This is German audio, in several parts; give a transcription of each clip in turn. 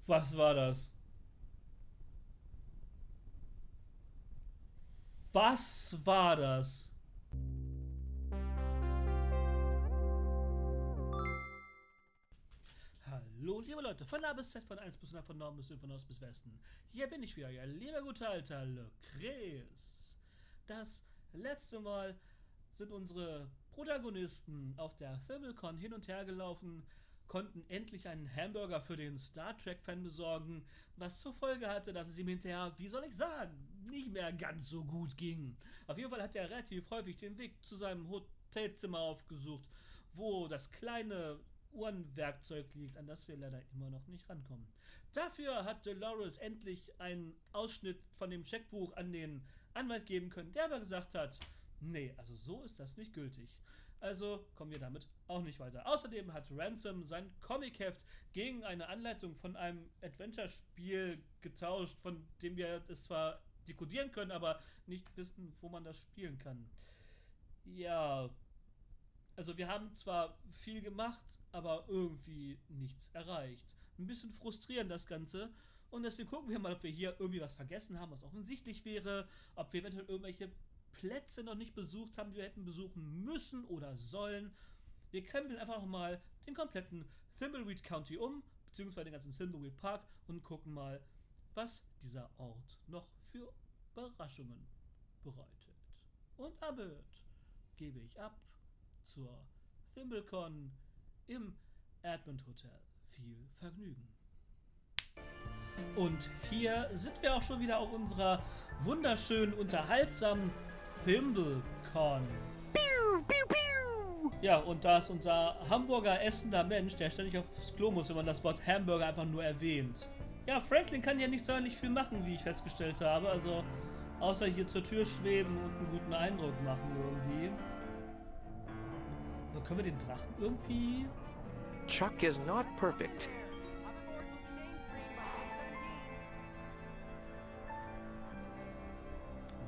Was war das? Was war das? Hallo, liebe Leute, von A bis Z, von 1 bis 100, von Norden bis Süden, von Ost bis Westen. Hier bin ich wieder, euer lieber guter alter LeKris. Das letzte Mal sind unsere Protagonisten auf der Thimbleweed hin und her gelaufen, konnten endlich einen Hamburger für den Star Trek-Fan besorgen, was zur Folge hatte, dass es ihm hinterher, wie soll ich sagen, nicht mehr ganz so gut ging. Auf jeden Fall hat er relativ häufig den Weg zu seinem Hotelzimmer aufgesucht, wo das kleine Uhrenwerkzeug liegt, an das wir leider immer noch nicht rankommen. Dafür hat Dolores endlich einen Ausschnitt von dem Scheckbuch an den Anwalt geben können, der aber gesagt hat, nee, also so ist das nicht gültig. Also kommen wir damit auch nicht weiter. Außerdem hat Ransom sein Comicheft gegen eine Anleitung von einem Adventure-Spiel getauscht, von dem wir es zwar dekodieren können, aber nicht wissen, wo man das spielen kann. Ja, also wir haben zwar viel gemacht, aber irgendwie nichts erreicht. Ein bisschen frustrierend das Ganze. Und deswegen gucken wir mal, ob wir hier irgendwie was vergessen haben, was offensichtlich wäre, ob wir eventuell irgendwelche Plätze noch nicht besucht haben, die wir hätten besuchen müssen oder sollen. Wir krempeln einfach nochmal den kompletten Thimbleweed County um, beziehungsweise den ganzen Thimbleweed Park und gucken mal, was dieser Ort noch für Überraschungen bereitet. Und damit gebe ich ab zur ThimbleCon im Advent Hotel. Viel Vergnügen. Und hier sind wir auch schon wieder auf unserer wunderschönen, unterhaltsamen ThimbleCon. Ja, und da ist unser Hamburger essender Mensch, der ständig aufs Klo muss, wenn man das Wort Hamburger einfach nur erwähnt. Ja, Franklin kann ja nicht sonderlich viel machen, wie ich festgestellt habe. Also, außer hier zur Tür schweben und einen guten Eindruck machen irgendwie. Aber können wir den Drachen irgendwie... Chuck is not perfect.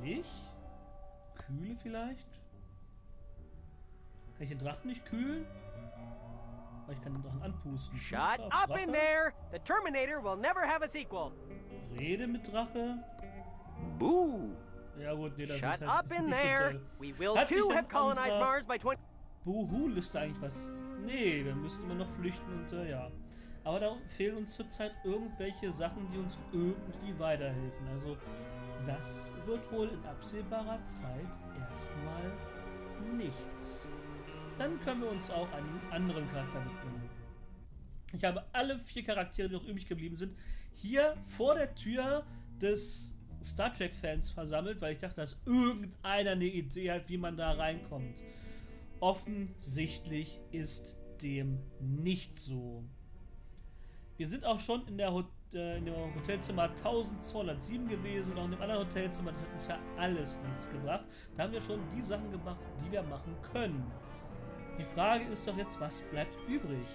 Nicht? Kühle vielleicht? Kann ich den Drachen nicht kühlen? Aber ich kann den Drachen anpusten. Shut up in there! The Terminator will never have a sequel. Rede mit Drache? Boo! Ja gut, nee, das Shut ist halt up in nicht so there! toll. We will Hat sich too denn have colonized unserer Mars by 20... Buhu-Liste eigentlich was? Nee, wir müssten immer noch flüchten und ja. Aber da fehlen uns zurzeit irgendwelche Sachen, die uns irgendwie weiterhelfen. Also das wird wohl in absehbarer Zeit erstmal nichts. Dann können wir uns auch einem anderen Charakter widmen. Ich habe alle 4 Charaktere, die noch übrig geblieben sind, hier vor der Tür des Star Trek-Fans versammelt, weil ich dachte, dass irgendeiner eine Idee hat, wie man da reinkommt. Offensichtlich ist dem nicht so. Wir sind auch schon in dem Hotelzimmer 1207 gewesen, noch in dem anderen Hotelzimmer, das hat uns ja alles nichts gebracht. Da haben wir schon die Sachen gemacht, die wir machen können. Die Frage ist doch jetzt, was bleibt übrig?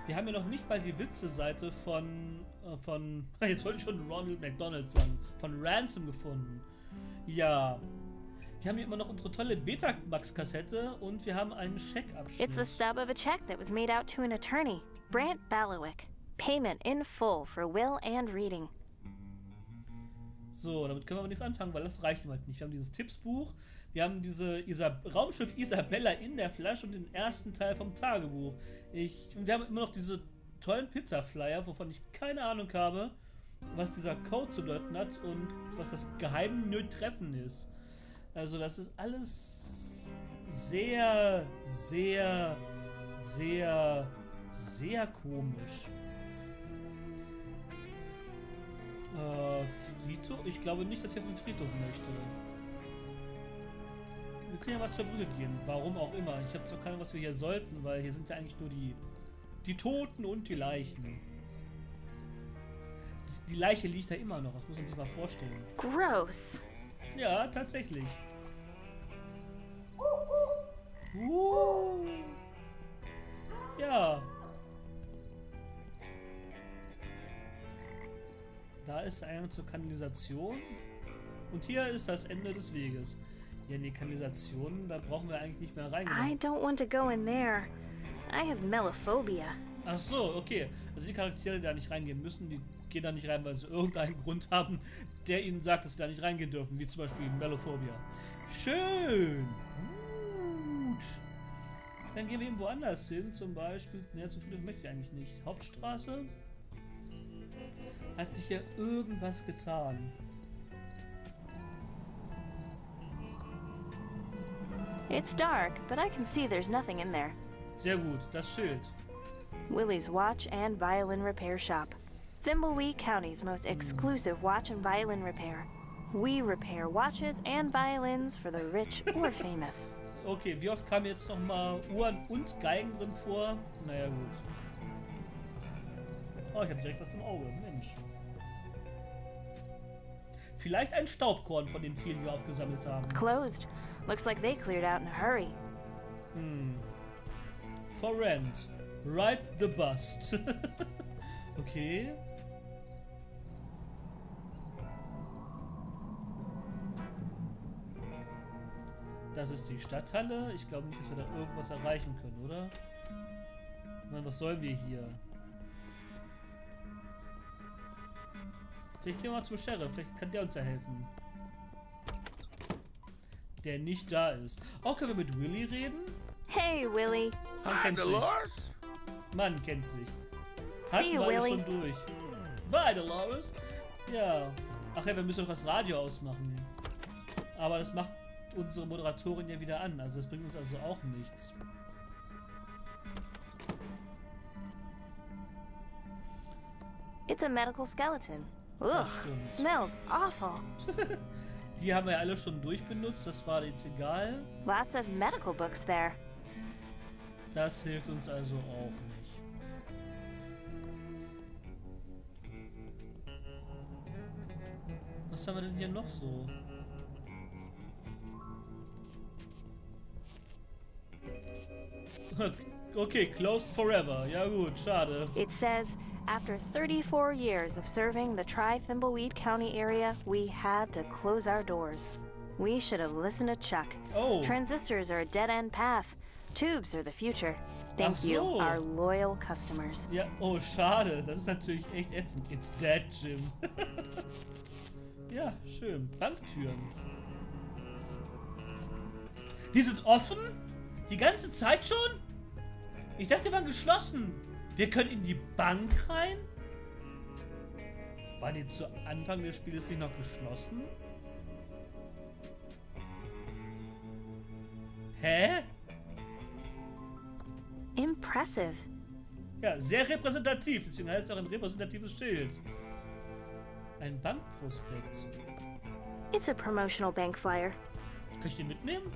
Wir haben ja noch nicht mal die Witze-Seite von jetzt wollte ich schon Ronald McDonald sagen, von Ransom gefunden. Ja, wir haben hier immer noch unsere tolle Betamax-Kassette und wir haben einen Scheckabschnitt. It's the stub of a check that was made out to an attorney, Brant Balawick. Payment in full for will and reading. So, damit können wir aber nichts anfangen, weil das reicht ihm halt nicht. Wir haben dieses Tippsbuch, wir haben Raumschiff Isabella in der Flasche und den ersten Teil vom Tagebuch. Wir haben immer noch diese tollen Pizza-Flyer, wovon ich keine Ahnung habe, was dieser Code zu bedeuten hat und was das geheime Treffen ist. Also das ist alles sehr, sehr, sehr, sehr komisch. Friedhof? Ich glaube nicht, dass ich auf den Friedhof möchte. Wir können ja mal zur Brücke gehen. Warum auch immer. Ich habe zwar keine Ahnung, was wir hier sollten, weil hier sind ja eigentlich nur die Toten und die Leichen. Die Leiche liegt da immer noch. Das muss man sich mal vorstellen. Gross. Ja, tatsächlich. Ja. Da ist einer zur Kanalisation. Und hier ist das Ende des Weges. Ja, in die Kanalisation, da brauchen wir eigentlich nicht mehr reingehen. I don't want to go in there. I have mellophobia. Ach so, okay. Also die Charaktere, die da nicht reingehen müssen, die gehen da nicht rein, weil sie irgendeinen Grund haben, der ihnen sagt, dass sie da nicht reingehen dürfen. Wie zum Beispiel Mellophobia. Schön. Gut. Dann gehen wir eben woanders hin. Zum Beispiel, ne, zum Friedhof möchte ich eigentlich nicht. Hauptstraße. Hat sich hier irgendwas getan? It's dark, but I can see there's nothing in there. Sehr gut, das Schild. Willie's Watch and Violin Repair Shop. Thimbleweed County's most exclusive watch and violin repair. We repair watches and violins for the rich or famous. Okay, wie oft kamen jetzt nochmal Uhren und Geigen drin vor? Naja, gut. Oh, ich habe direkt was im Auge. Mensch. Vielleicht ein Staubkorn von den vielen, die wir aufgesammelt haben. Closed. Looks like they cleared out in a hurry. For rent. Ride the bust. Okay. Das ist die Stadthalle. Ich glaube nicht, dass wir da irgendwas erreichen können, oder? Ich meine, was sollen wir hier? Vielleicht gehen wir mal zum Sheriff. Vielleicht kann der uns ja helfen. Der nicht da ist. Oh, können wir mit Willy reden? Hey, Willie. Man Hi, kennt sich. Dolores. Man kennt sich. See Hatten you, wir alle Willy. schon durch. Bye, Dolores. Ja. Ach ja, wir müssen noch das Radio ausmachen. Aber das macht unsere Moderatorin ja wieder an. Also das bringt uns also auch nichts. It's a medical skeleton. Ugh, Das stimmt. smells awful. Die haben wir ja alle schon durchbenutzt. Das war jetzt egal. Lots of medical books there. Das hilft uns also auch nicht. Was haben wir denn hier noch so? Okay, closed forever. Ja gut, schade. It says, after 34 years of serving the Thimbleweed County area, we had to close our doors. We should have listened to Chuck. Oh. Transistors are a dead-end path. Tubes are the future. Thank Ach you, so. our loyal customers. Ja, oh, schade. Das ist natürlich echt ätzend. It's dead, Jim. Ja, schön. Banktüren. Die sind offen? Die ganze Zeit schon? Ich dachte, die waren geschlossen. Wir können in die Bank rein? War die zu Anfang des Spiels nicht noch geschlossen? Hä? Impressive. Ja, sehr repräsentativ. Deswegen heißt es auch ein repräsentatives Schild. Ein Bankprospekt. It's a promotional bank flyer. Kann ich den mitnehmen?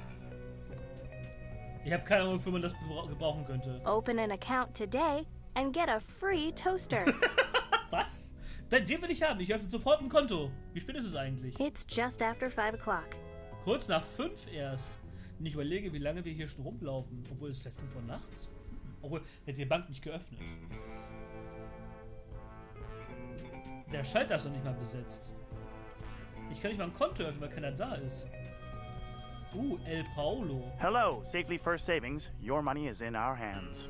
Ich habe keine Ahnung, wofür man das gebrauchen könnte. Open an account today and get a free toaster. Was? Den will ich haben. Ich öffne sofort ein Konto. Wie spät ist es eigentlich? It's just after 5 o'clock. Kurz nach 5 erst. Und ich überlege, wie lange wir hier schon rumlaufen. Obwohl es vielleicht 5 Uhr nachts. Obwohl, hätte die Bank nicht geöffnet. Der Schalter ist noch nicht mal besetzt. Ich kann nicht mal ein Konto öffnen, weil keiner da ist. El Paulo. Hello, Safely First Savings. Your money is in our hands.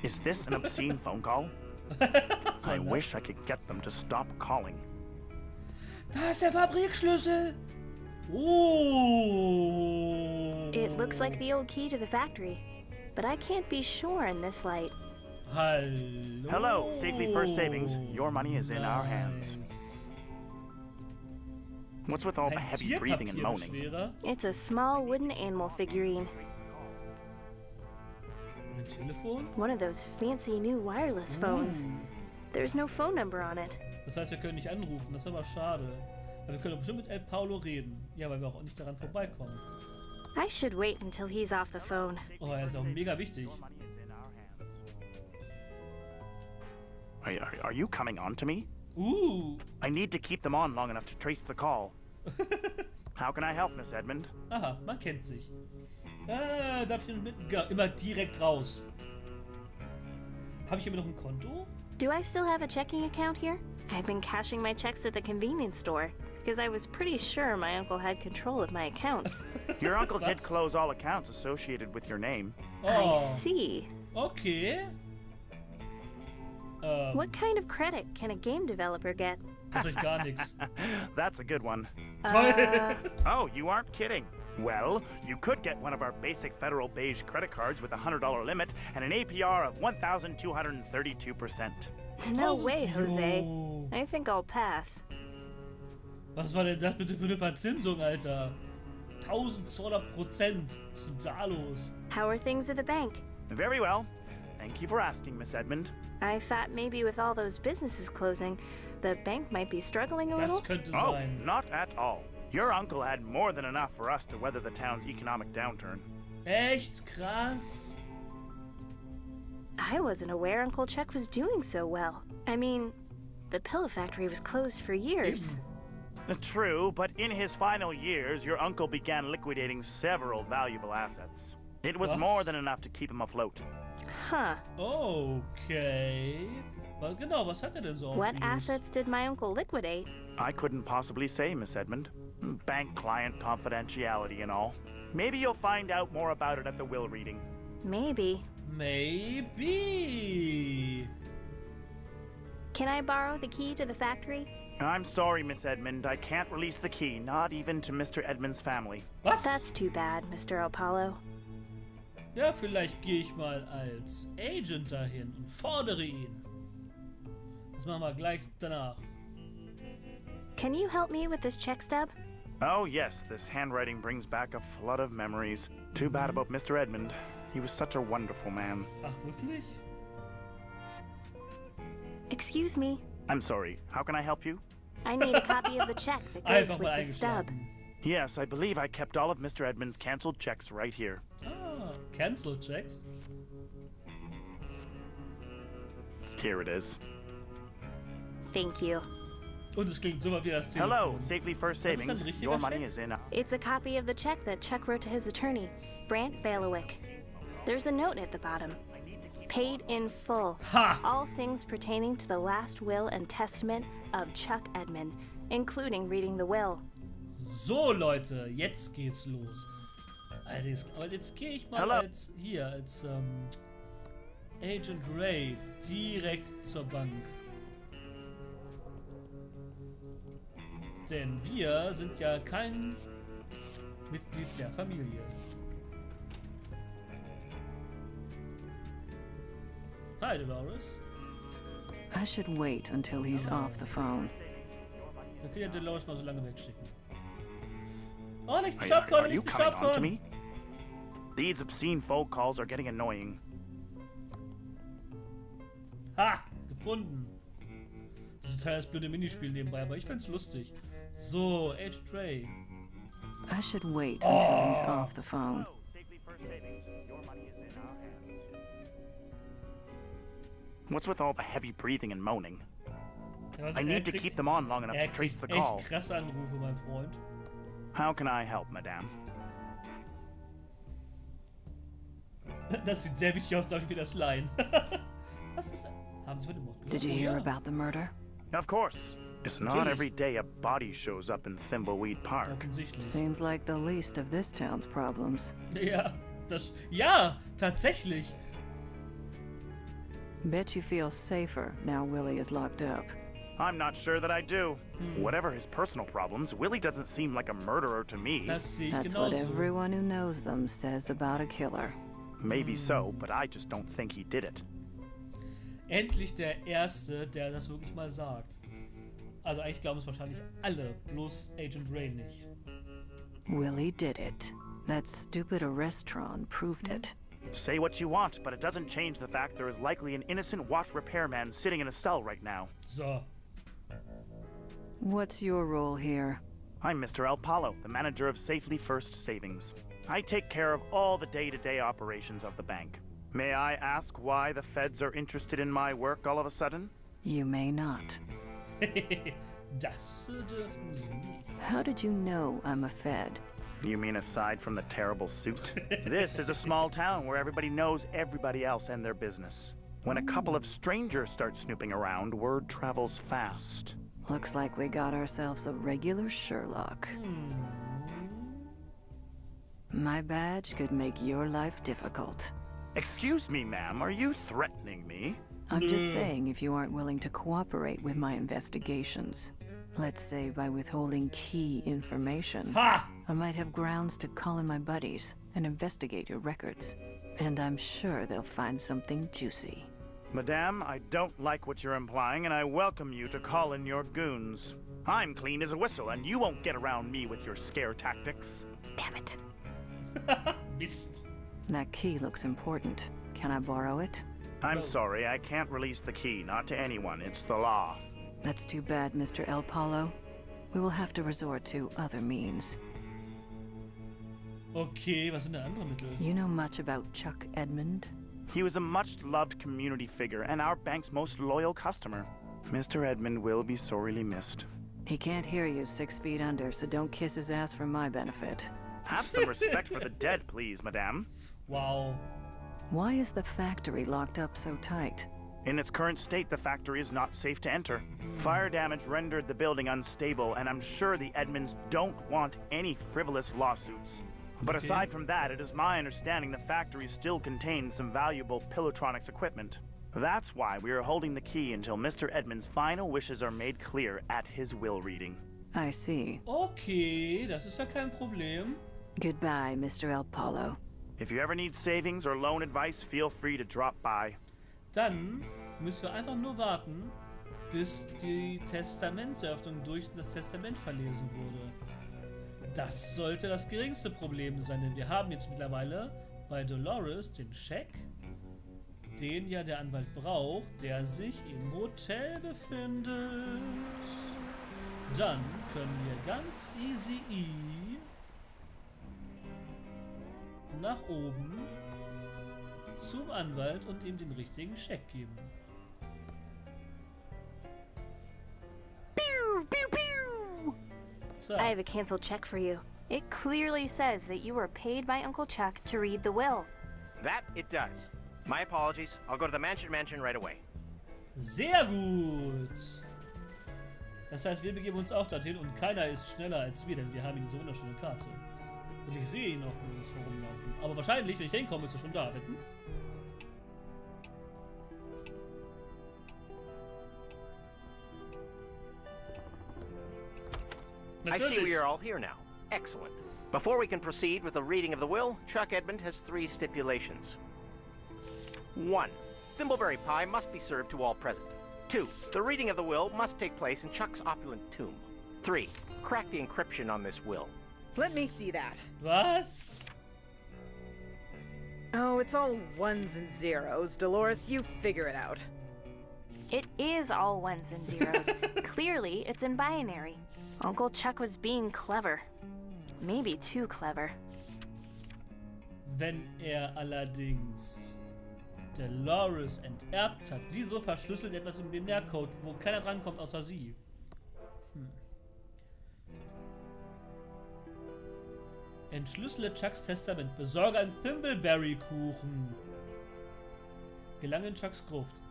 Is this an obscene phone call? I wish I could get them to stop calling. Da ist der Fabrikschlüssel. Oh. It looks like the old key to the factory, but I can't be sure in this light. Hallo. Hello, Safely First Savings. Your money is in our hands. Nice. What's with all the Ein heavy breathing and moaning? Tierpapierbeschwerer. It's a small wooden animal figurine. Ein Telefon? One of those fancy new wireless phones. There's no phone number on it. Das heißt, wir können nicht anrufen. Das ist aber schade. Aber wir können doch bestimmt mit El Paulo reden. Ja, weil wir auch nicht daran vorbeikommen. I should wait until he's off the phone. Oh, er ist auch mega wichtig. Your money is in our hands. Are you coming on to me? I need to keep them on long enough to trace the call. How can I help, Miss Edmund? Aha, man kennt sich. Darf ich mit? Ja, immer direkt raus. Habe ich immer noch ein Konto? Do I still have a checking account here? I've been cashing my checks at the convenience store because I was pretty sure my uncle had control of my accounts. Your uncle did Was? close all accounts associated with your name. Oh. I see. Okay. What kind of credit can a game developer get? Wahrscheinlich gar nichts. That's a good one. Uh, Oh, you aren't kidding. Well, you could get one of our basic federal beige credit cards with a $100 limit and an APR of 1,232%. no way, Jose. Jo. I think I'll pass. Was war denn das bitte für eine Verzinsung, Alter? 1200%. Was ist denn da los? How are things at the bank? Very well. Thank you for asking, Miss Edmund. I thought maybe with all those businesses closing, the bank might be struggling a Das little. könnte Oh, sein. not at all. Your uncle had more than enough for us to weather the town's economic downturn. Echt krass. I wasn't aware Uncle Chuck was doing so well. I mean, the pillow factory was closed for years. True, but in his final years, your uncle began liquidating several valuable assets. It was Was? more than enough to keep him afloat. Huh. Okay. Genau, was hat er denn so What aufgelöst? assets did my uncle liquidate? I couldn't possibly say, Miss Edmund. Bank client confidentiality and all. Maybe you'll find out more about it at the will reading. Maybe. Maybe. Can I borrow the key to the factory? I'm sorry, Miss Edmund. I can't release the key, not even to Mr. Edmund's family. Was? That's too bad, Mr. Apollo. Ja, vielleicht gehe ich mal als Agent dahin und fordere ihn. Das machen wir gleich danach. Can you help me with this check stub? Oh, yes, this handwriting brings back a flood of memories. Too bad about Mr. Edmund. He was such a wonderful man. Ach, wirklich? Excuse me. I'm sorry. How can I help you? I need a copy of the check that goes Einfach with mal the stub. eingeschlafen. Yes, I believe I kept all of Mr. Edmund's canceled checks right here. Ah, Cancel Checks. Here it is. Thank you. Und es klingt so wie das Telefon. Hello, Safely First Das ist ein Savings. richtiger Your money Scheck? is in. It's a copy of the check that Chuck wrote to his attorney, Brant Bailiwick. There's a note at the bottom. Paid in full. Ha! All things pertaining to the last will and testament of Chuck Edmund, including reading the will. So, Leute, jetzt geht's los. Aber jetzt gehe ich mal Hello. als Agent Ray direkt zur Bank. Denn wir sind ja kein Mitglied der Familie. Hi, Dolores. I should wait until he's off the phone. Wir können ja Dolores mal so lange wegschicken. Oh, nicht Are Popcorn, you nicht coming on to Popcorn! me? These obscene phone calls are getting annoying. Ha! Gefunden! Das ist total das blöde Minispiel nebenbei, aber ich find's lustig. So, Agent Ray. I should wait until he's off the phone. Hello, Safely First Savings. Your money is in our hands. What's with all the heavy breathing and moaning? Ja, was I er need to kriegt- keep them on long enough Er to trace kriegt the echt call. krasse Anrufe, mein Freund. How can I help, madame? Das sieht sehr wichtig aus, glaube ich, wie das Line. Was ist das? Haben Sie von dem Mord gehört? Did you Oh, hear ja. about the murder? Of course. It's not Natürlich. every day a body shows up in Thimbleweed Park. Offensichtlich. Seems like the least of this town's problems. Ja, ja, tatsächlich. Bet you feel safer now Willie is locked up. I'm not sure that I do. Whatever his personal problems, Willie doesn't seem like a murderer to me. Das sehe ich That's what genauso. everyone who knows them says about a killer. Maybe so, but I just don't think he did it. Endlich der Erste, der das wirklich mal sagt. Also eigentlich glauben es wahrscheinlich alle, bloß Agent Ray nicht. Willie did it. That stupid arrestron proved it. Say what you want, but it doesn't change the fact there is likely an innocent watch repairman sitting in a cell right now. So. What's your role here? I'm Mr. El Palo, the manager of Safely First Savings. I take care of all the day-to-day operations of the bank. May I ask why the feds are interested in my work all of a sudden? You may not. Das dürften Sie nicht. How did you know I'm a Fed? You mean aside from the terrible suit? This is a small town where everybody knows everybody else and their business. When a couple of strangers start snooping around, word travels fast. Looks like we got ourselves a regular Sherlock. My badge could make your life difficult. Excuse me, ma'am, are you threatening me? I'm just saying if you aren't willing to cooperate with my investigations, let's say by withholding key information, Ha! I might have grounds to call in my buddies and investigate your records. And I'm sure they'll find something juicy. Madame, I don't like what you're implying, and I welcome you to call in your goons. I'm clean as a whistle, and you won't get around me with your scare tactics. Damn it. Mist. That key looks important. Can I borrow it? I'm sorry, I can't release the key, not to anyone. It's the law. That's too bad, Mr. El Paulo. We will have to resort to other means. Okay, was sind denn andere Mittel? You know much about Chuck Edmund? He was a much-loved community figure and our bank's most loyal customer. Mr. Edmund will be sorely missed. He can't hear you 6 feet under, so don't kiss his ass for my benefit. Have some respect for the dead, please, madame. Wow. Why is the factory locked up so tight? In its current state, the factory is not safe to enter. Fire damage rendered the building unstable, and I'm sure the Edmonds don't want any frivolous lawsuits. But aside from that, it is my understanding the factory still contains some valuable Pilotronics equipment. That's why we are holding the key until Mr. Edmund's final wishes are made clear at his will reading. I see. Okay, das ist ja kein Problem. Goodbye, Mr. El Paulo. If you ever need savings or loan advice, feel free to drop by. Dann müssen wir einfach nur warten, bis die Testamentseröffnung durch das Testament verlesen wurde. Das sollte das geringste Problem sein, denn wir haben jetzt mittlerweile bei Dolores den Scheck, den ja der Anwalt braucht, der sich im Hotel befindet. Dann können wir ganz easy nach oben zum Anwalt und ihm den richtigen Scheck geben. Pew, pew, pew! So. I have a canceled check for you. It clearly says that you were paid by Uncle Chuck to read the will. That it does. My apologies. I'll go to the mansion right away. Sehr gut. Das heißt, wir begeben uns auch dorthin und keiner ist schneller als wir, denn wir haben diese wunderschöne Karte. Und ich sehe ihn auch nirgends rumlaufen. Aber wahrscheinlich, wenn ich hinkomme, ist er schon da, wetten? I see we are all here now. Excellent. Before we can proceed with the reading of the will, Chuck Edmund has 3 stipulations. 1. Thimbleberry pie must be served to all present. 2. The reading of the will must take place in Chuck's opulent tomb. 3. Crack the encryption on this will. Let me see that. Was? Oh, it's all ones and zeros. Dolores, you figure it out. It is all ones and zeros. Clearly, it's in binary. Uncle Chuck was being clever. Maybe too clever. Wenn allerdings Dolores enterbt hat, wieso verschlüsselt etwas im Binärcode, wo keiner drankommt außer sie? Entschlüssele Chucks Testament. Besorge einen Thimbleberry Kuchen. Gelange in Chucks Gruft.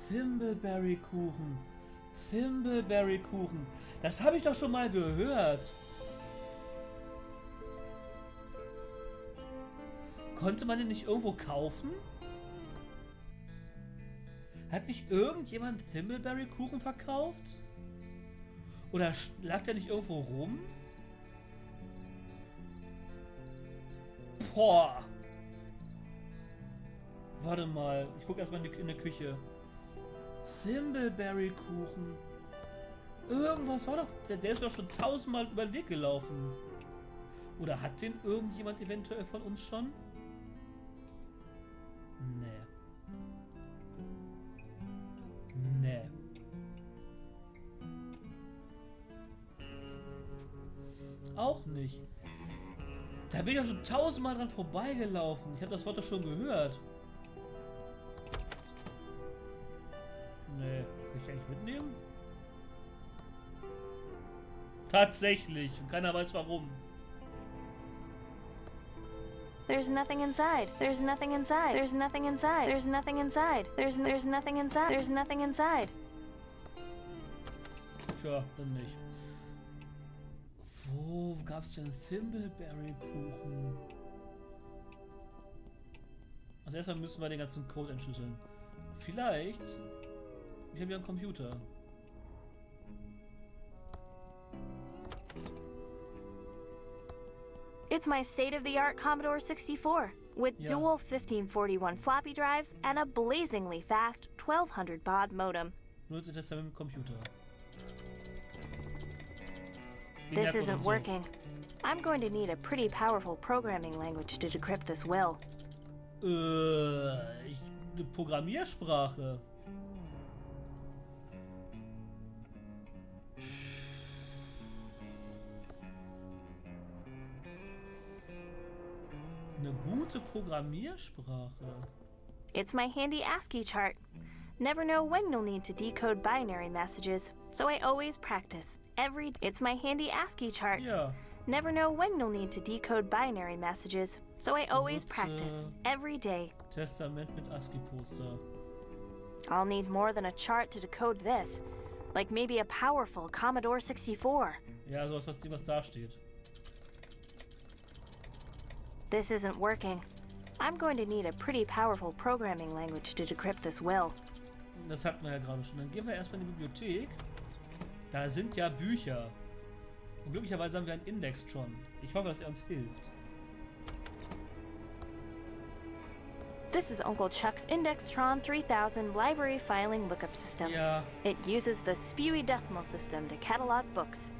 Thimbleberry Kuchen. Thimbleberry Kuchen. Das habe ich doch schon mal gehört. Konnte man den nicht irgendwo kaufen? Hat nicht irgendjemand Thimbleberry Kuchen verkauft? Oder lag der nicht irgendwo rum? Boah. Warte mal, ich gucke erstmal in der Küche. Thimbleberry Kuchen. Irgendwas war doch. Der ist mir doch schon 1000-mal über den Weg gelaufen. Oder hat den irgendjemand eventuell von uns schon? Nee. Nee. Auch nicht. Da bin ich ja schon 1000-mal dran vorbeigelaufen. Ich habe das Wort doch schon gehört. Nee, kann ich eigentlich mitnehmen? Tatsächlich. Und keiner weiß warum. There's nothing inside. There's nothing inside. There's nothing inside. There's nothing inside. There's nothing inside. There's nothing inside. Tja, dann nicht. Wo gab's denn Thimbleberry Kuchen? Also erstmal müssen wir den ganzen Code entschlüsseln. Vielleicht... Ich habe ja einen Computer. It's my state-of-the-art Commodore 64 with Ja. dual 1541 floppy drives and a blazingly fast 1200 baud modem. Benutze Testament mit Computer. Wie This merkt man isn't und so? working. I'm going to need a pretty powerful programming language to decrypt this will. Eine Programmiersprache. Eine gute Programmiersprache. It's my handy ASCII chart. Never know when you'll need to decode binary messages, so I always practice. It's my handy ASCII chart. Ja. Never know when you'll need to decode binary messages, so I always Benutze practice every day. Testament mit ASCII-Poster. I'll need more than a chart to decode this, like maybe a powerful Commodore 64. Ja, sowas, was da steht. This isn't working. I'm going to need a pretty powerful programming language to decrypt this will. Das hatten wir ja gerade schon. Dann gehen wir erstmal in die Bibliothek. Da sind ja Bücher. Und glücklicherweise haben wir einen Index schon. Ich hoffe, dass er uns hilft. This is Uncle Chuck's Indextron 3000 library filing lookup system. Ja. It uses the Spewy Decimal System to catalog books.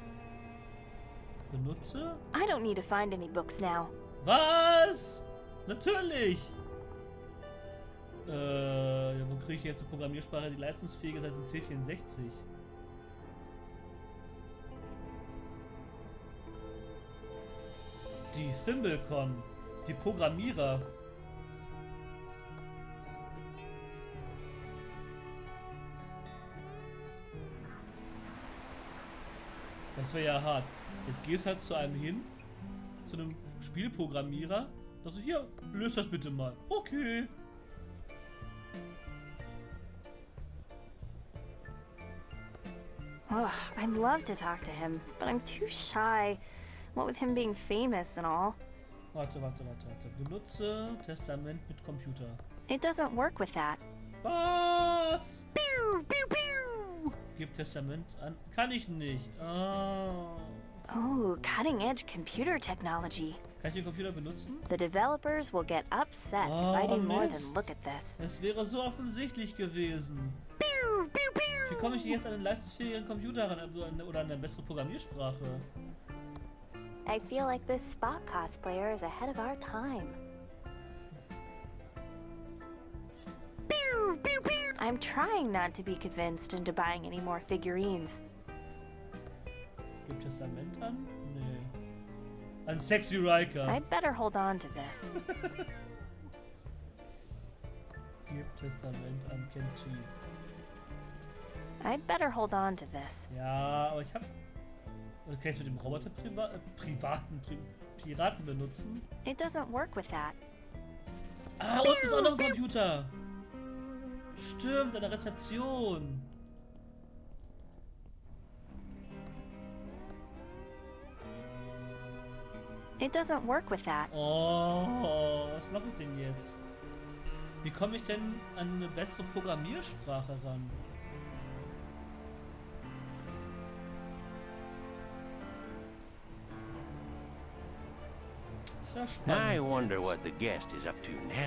Benutze? I don't need to find any books now. Was? Natürlich! Ja, wo kriege ich jetzt eine Programmiersprache, die leistungsfähiger ist als ein C64? Die Thimblecon, die Programmierer. Das wäre ja hart. Jetzt gehst halt zu einem hin, zu einem Spielprogrammierer. Also hier, löst das bitte mal. Okay. Ugh, I'd love to talk to him, but I'm too shy. What with him being famous and all. Warte. Benutze Testament mit Computer. It doesn't work with that. Was? Pew, pew, pew! Gib Testament an. Kann ich nicht. Oh. Oh, cutting-edge computer technology. Kann ich den Computer benutzen? The developers will get upset if I do more than look at this. Es wäre so offensichtlich gewesen. Pew, pew, pew! Wie komme ich jetzt an einen leistungsfähigeren Computer ran oder an eine bessere Programmiersprache? I feel like this Spock cosplayer is ahead of our time. Pew, pew, pew! I'm trying not to be convinced into buying any more figurines. Gib Testament an? Nee. An Sexy Riker. I'd better hold on to this. Gib Testament an Kentin. I'd better hold on to this. Ja, aber ich hab... Oder kann ich es mit dem Roboter Piraten benutzen? It doesn't work with that. Ah, unten ist auch noch ein Computer. Stimmt, an der Rezeption. It doesn't work with that. Oh, was mache ich denn jetzt? Wie komme ich denn an eine bessere Programmiersprache ran? Das ist ja spannend. I wonder jetzt. what the guest is up to now.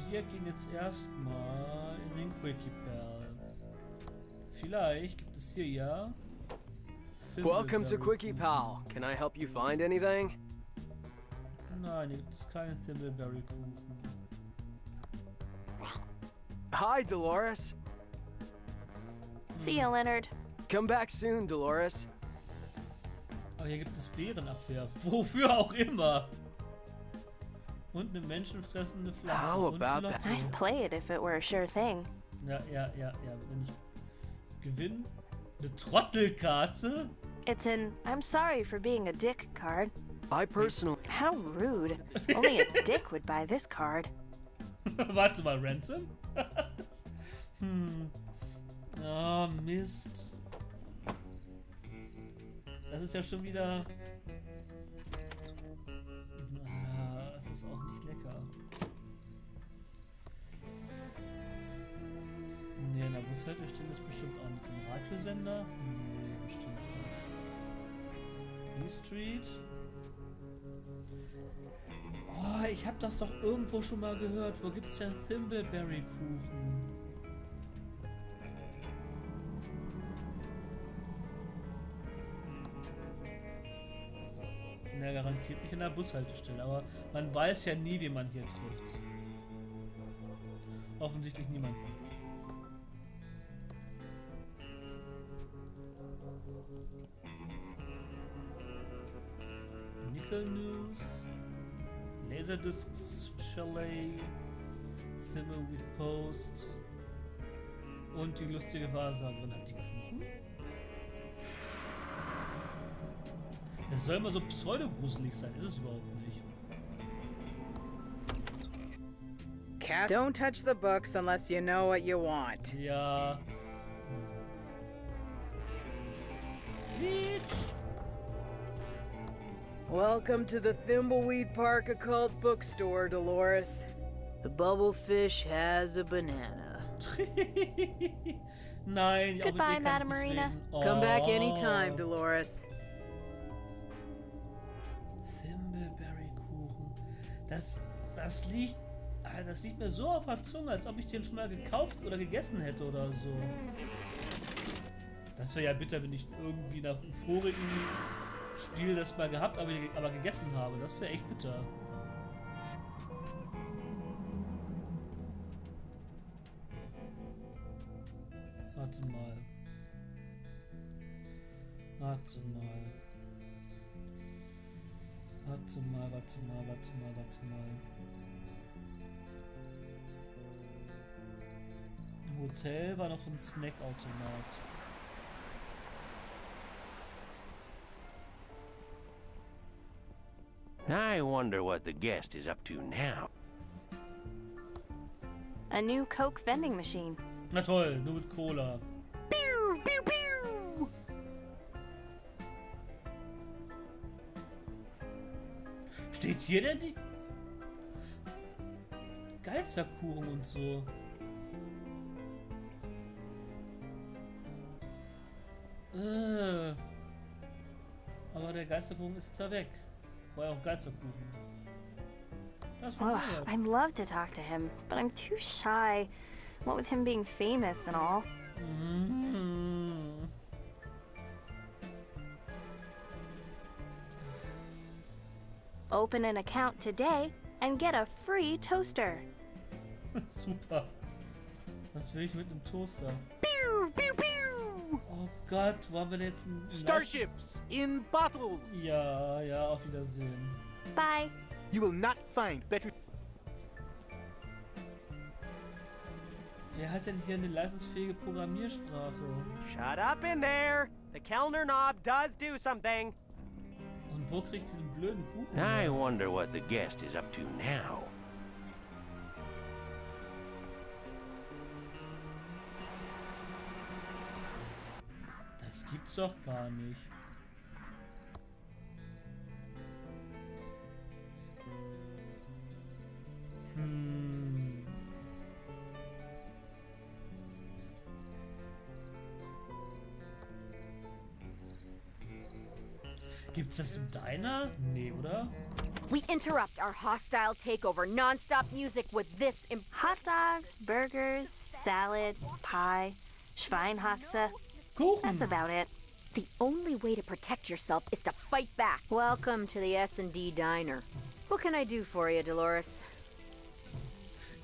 Wir gehen jetzt erstmal in den Quickie Pal. Vielleicht gibt es hier ja. Welcome to Thimbleberry Quickie Kuchen. Pal. Can I help you find anything? Nein, hier gibt es keinen Thimbleberry Kuchen. Hi, Dolores. See you, Leonard. Come back soon, Dolores. Aber hier gibt es Bärenabwehr. Wofür auch immer. Und eine menschenfressende Pflanze. How und about Lotto. that? I'd play it if it were a sure thing. Ja. Wenn ich gewinne, eine Trottelkarte. It's an I'm sorry for being a dick card. I personally... How rude. Only a dick would buy this card. Warte mal, Ransom? Oh, Mist. Das ist ja schon wieder... Ah, es ist auch nicht lecker. Nee, in der Bushaltestelle ist bestimmt auch nicht. Ein Radiosender? Nee, bestimmt nicht. B-Street? Oh, ich hab das doch irgendwo schon mal gehört. Wo gibt's denn Thimbleberry Kuchen? Ja, garantiert nicht in der Bushaltestelle, aber man weiß ja nie, wie man hier trifft. Offensichtlich niemanden. Nickel News, Laserdiscs Chalet, Thimbleweed Post und die lustige Wahrsagerin hat die Kuchen. Es soll immer so pseudo-gruselig sein, ist es überhaupt nicht. Cat, don't touch the books unless you know what you want. Ja. Peach. Welcome to the Thimbleweed Park Occult Bookstore, Dolores. The bubblefish has a banana. Nein, Goodbye, Madam Marina. Come back anytime, Dolores. Thimbleberry Kuchen. Das liegt mir so auf der Zunge, als ob ich den schon mal gekauft oder gegessen hätte oder so. Das wäre ja bitter, wenn ich irgendwie nach dem vorigen Spiel das mal gehabt, aber gegessen habe. Das wäre echt bitter. Warte mal. Im Hotel war noch so ein Snackautomat. I wonder what the guest is up to now. A new Coke vending machine. Na toll, nur mit Cola. Pew, pew, pew. Steht hier denn die Geisterkuchen und so? Aber der Geisterkuchen ist jetzt ja weg. War ja auch Geisterkuchen. Das war I'd love to talk to him, but I'm too shy. What with him being famous and all. Open an account today and get a free toaster. Super. Was will ich mit einem Toaster? Pew, pew, pew. Oh Gott, wo haben wir denn jetzt ein Starships in bottles. Ja, auf Wiedersehen. Bye. You will not find better. Wer hat denn hier eine leistungsfähige Programmiersprache? Shut up in there. The Kellner knob does do something. Und wo krieg ich diesen blöden Kuchen? I wonder what the guest is up to now. Das gibt's doch gar nicht. Gibt's das im Diner? Nee, oder? We interrupt our hostile takeover non-stop music with this Hot dogs, burgers, salad, pie, Schweinhaxe. Kuchen! That's about it. The only way to protect yourself is to fight back. Welcome to the S&D Diner. What can I do for you, Dolores?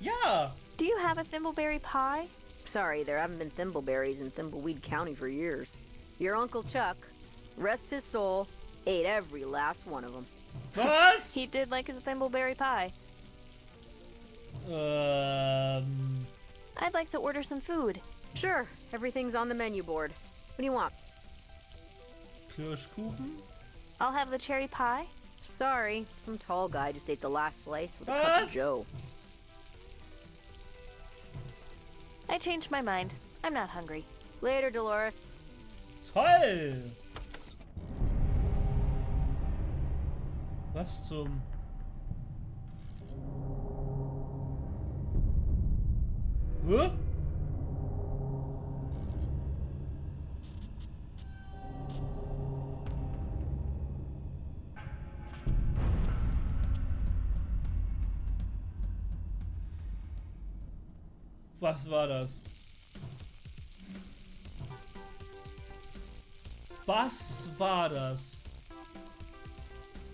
Ja! Do you have a thimbleberry pie? Sorry, there haven't been thimbleberries in Thimbleweed County for years. Your Uncle Chuck, rest his soul, ate every last one of them. Was? He did like his thimbleberry pie. I'd like to order some food. Sure, everything's on the menu board. What do you want? Kirschkuchen? I'll have the cherry pie. Sorry, some tall guy just ate the last slice with a cup of joe. I changed my mind. I'm not hungry. Later, Dolores. Toll! Was zum... Hä? Was war das? Was war das?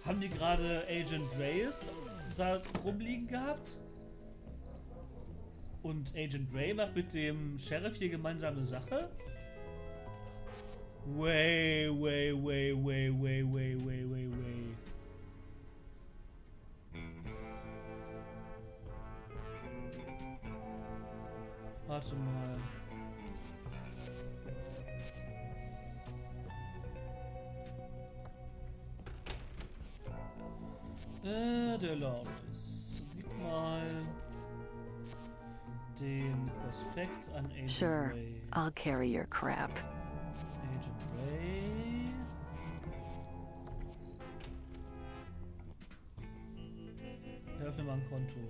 Haben die gerade Agent Reyes da rumliegen gehabt? Und Agent Ray macht mit dem Sheriff hier gemeinsame Sache? Way. Warte mal. Der Loris. Gib mal den Prospekt an Agent Sure, Ray. I'll carry your crap. Agent Ray. Eröffne mal ein Konto.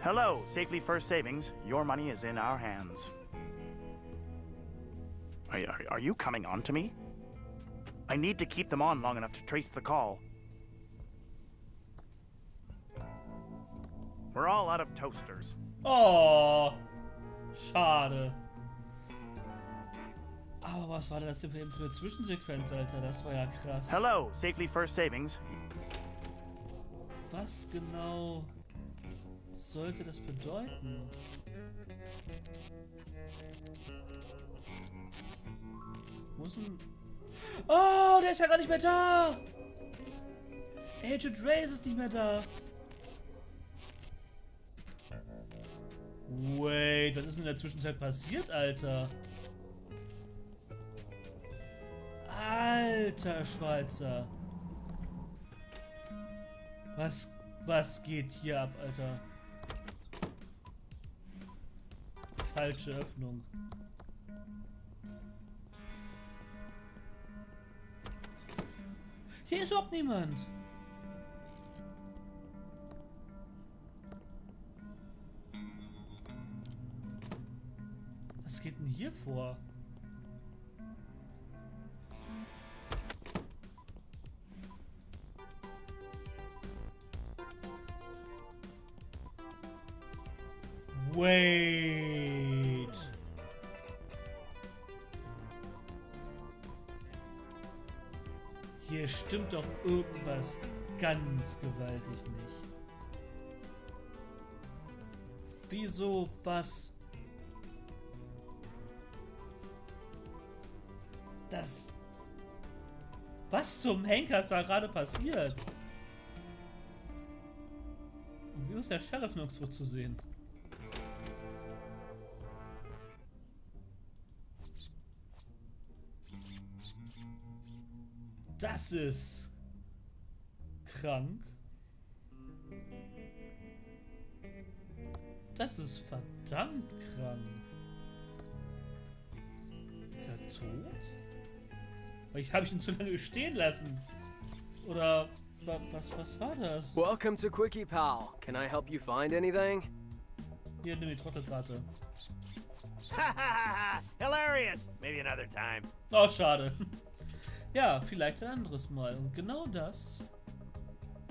Hello, Safely First Savings. Your money is in our hands. Are you coming on to me? I need to keep them on long enough to trace the call. We're all out of toasters. Oh, schade. Aber was war das denn für eine Zwischensequenz, Alter? Das war ja krass. Hello, Safely First Savings. Was genau sollte das bedeuten? Muss ein... Oh, der ist ja gar nicht mehr da! Agent Reyes ist nicht mehr da. Wait, was ist in der Zwischenzeit passiert, Alter? Alter Schweizer. Was geht hier ab, Alter? Falsche Öffnung. Hier ist überhaupt niemand. Was geht denn hier vor? Wait. Hier stimmt doch irgendwas ganz gewaltig nicht. Wieso, was? Das... Was zum Henker ist da gerade passiert? Und wieso ist der Sheriff nirgendwo zu sehen? Das ist krank. Das ist verdammt krank. Ist er tot? Ich habe ihn zu lange stehen lassen. Oder was war das? Welcome to Quickie Pal. Can I help you find anything? Hier, nimm die Trottelkarte. Hilarious. Maybe another time. Oh, schade. Ja, vielleicht ein anderes Mal. Und genau das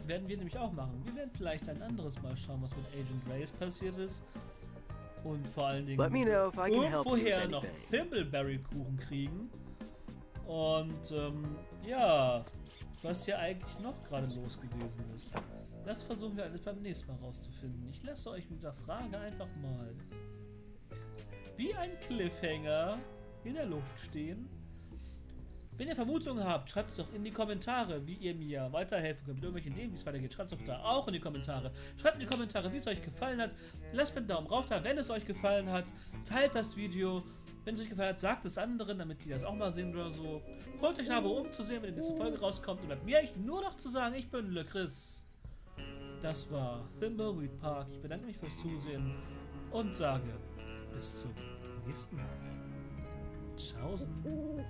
werden wir nämlich auch machen. Wir werden vielleicht ein anderes Mal schauen, was mit Agent Reyes passiert ist. Und vor allen Dingen irgendwoher noch Thimbleberry Kuchen kriegen. Und ja, was hier eigentlich noch gerade los gewesen ist. Das versuchen wir alles beim nächsten Mal rauszufinden. Ich lasse euch mit dieser Frage einfach mal wie ein Cliffhanger in der Luft stehen. Wenn ihr Vermutungen habt, schreibt es doch in die Kommentare, wie ihr mir weiterhelfen könnt mit irgendwelchen Ideen, wie es weitergeht. Schreibt es doch da auch in die Kommentare. Schreibt in die Kommentare, wie es euch gefallen hat. Lasst mir einen Daumen rauf da, wenn es euch gefallen hat. Teilt das Video. Wenn es euch gefallen hat, sagt es anderen, damit die das auch mal sehen oder so. Holt euch ein Abo, um zu sehen, wenn die nächste Folge rauskommt. Und bleibt mir eigentlich nur noch zu sagen, ich bin LeKris. Das war Thimbleweed Park. Ich bedanke mich fürs Zusehen und sage bis zum nächsten Mal. Tschaußen.